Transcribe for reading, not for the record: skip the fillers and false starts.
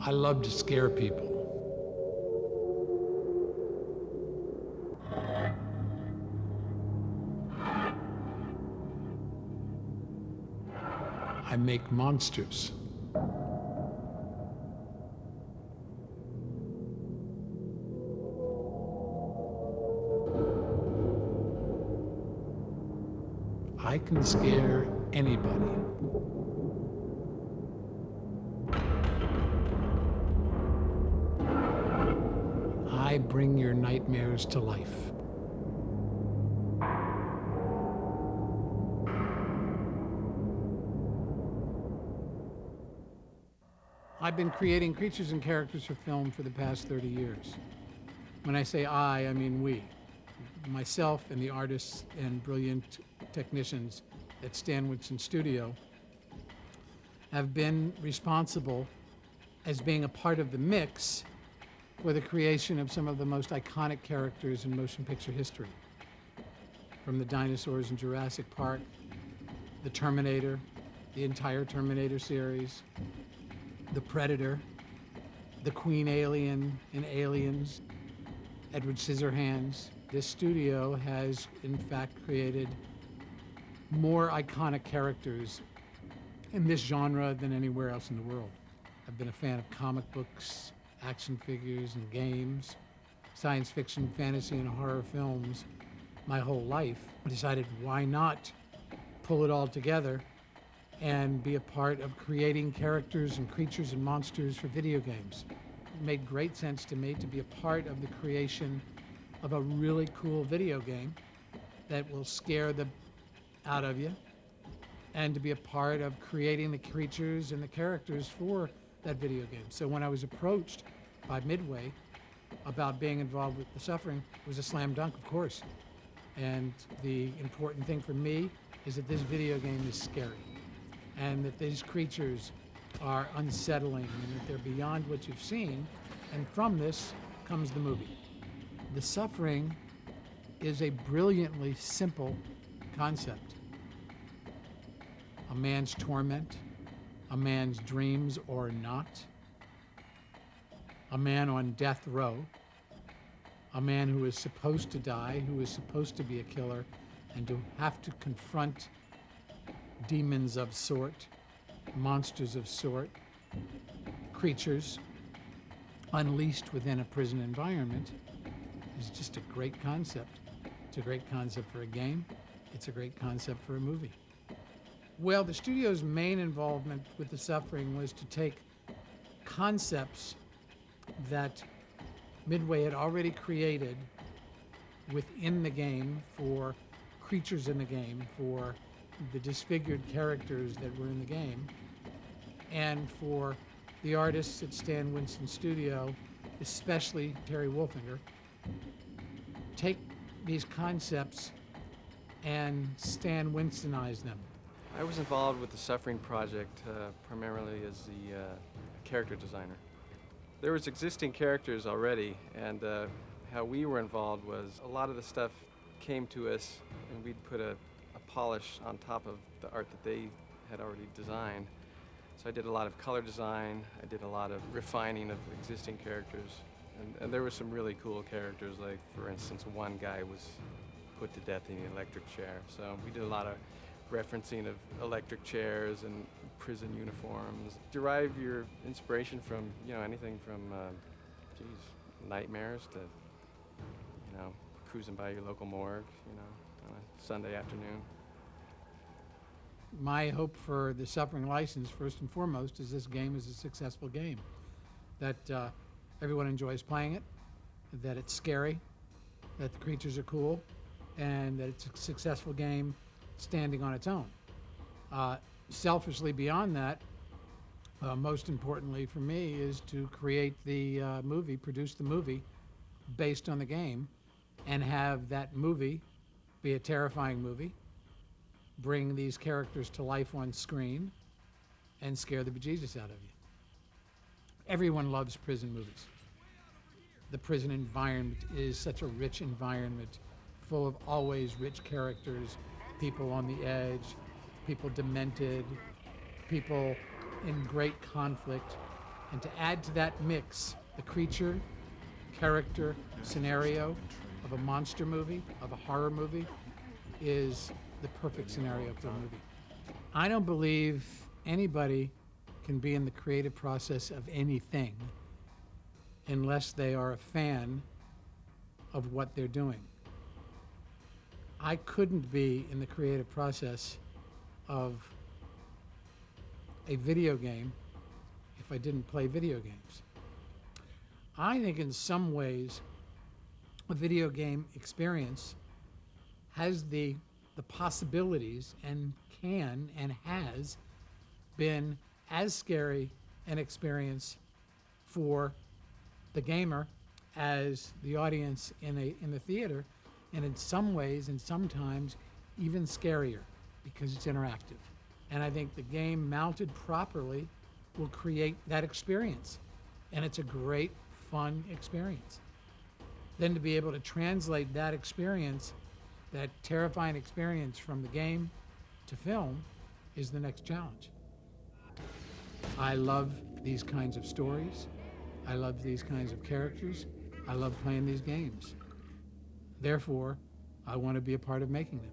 I love to scare people. I make monsters. I can scare anybody. I bring your nightmares to life. I've been creating creatures and characters for film for the past 30 years. When I say I mean we. Myself and the artists and brilliant technicians at Stan Winston Studio have been responsible as being a part of the mix for the creation of some of the most iconic characters in motion picture history. From the dinosaurs in Jurassic Park, the Terminator, the entire Terminator series, the Predator, the Queen Alien in Aliens, Edward Scissorhands. This studio has, in fact, created more iconic characters in this genre than anywhere else in the world. I've been a fan of comic books, action figures, and games, science fiction, fantasy, and horror films my whole life. I decided, why not pull it all together and be a part of creating characters and creatures and monsters for video games. It made great sense to me to be a part of the creation of a really cool video game that will scare the out of you, and to be a part of creating the creatures and the characters for that video game. So when I was approached by Midway about being involved with The Suffering, it was a slam dunk, of course. And the important thing for me is that this video game is scary, and that these creatures are unsettling, and that they're beyond what you've seen. And from this comes the movie. The Suffering is a brilliantly simple concept. A man's torment, a man's dreams or not, a man on death row, a man who is supposed to die, who is supposed to be a killer, and to have to confront demons of sort, monsters of sort, creatures unleashed within a prison environment is just a great concept. It's a great concept for a game. It's a great concept for a movie. Well, the studio's main involvement with The Suffering was to take concepts that Midway had already created within the game for creatures in the game, for the disfigured characters that were in the game, and for the artists at Stan Winston Studio, especially Terry Wolfinger, take these concepts and Stan Winstonize them. I was involved with the Suffering project primarily as the character designer. There was existing characters already, and how we were involved was a lot of the stuff came to us and we'd put a polish on top of the art that they had already designed. So I did a lot of color design, I did a lot of refining of existing characters, and there were some really cool characters, like for instance one guy was put to death in the electric chair. So we did a lot of referencing of electric chairs and prison uniforms. Derive your inspiration from, anything from, nightmares to, cruising by your local morgue, on a Sunday afternoon. My hope for the Suffering license, first and foremost, is this game is a successful game. That everyone enjoys playing it, that it's scary, that the creatures are cool, and that it's a successful game standing on its own. Selfishly beyond that, most importantly for me, is to create the movie, produce the movie based on the game, and have that movie be a terrifying movie, bring these characters to life on screen, and scare the bejesus out of you. Everyone loves prison movies. The prison environment is such a rich environment, full of always rich characters, people on the edge, people demented, people in great conflict, and to add to that mix the creature, character, scenario of a monster movie, of a horror movie, is the perfect scenario for a movie. I don't believe anybody can be in the creative process of anything unless they are a fan of what they're doing. I couldn't be in the creative process of a video game if I didn't play video games. I think in some ways a video game experience has the possibilities and can and has been as scary an experience for the gamer as the audience in the theater, and in some ways and sometimes even scarier because it's interactive. And I think the game mounted properly will create that experience, and it's a great fun experience. Then to be able to translate that experience, that terrifying experience from the game to film, is the next challenge. I love these kinds of stories. I love these kinds of characters. I love playing these games. Therefore, I want to be a part of making them.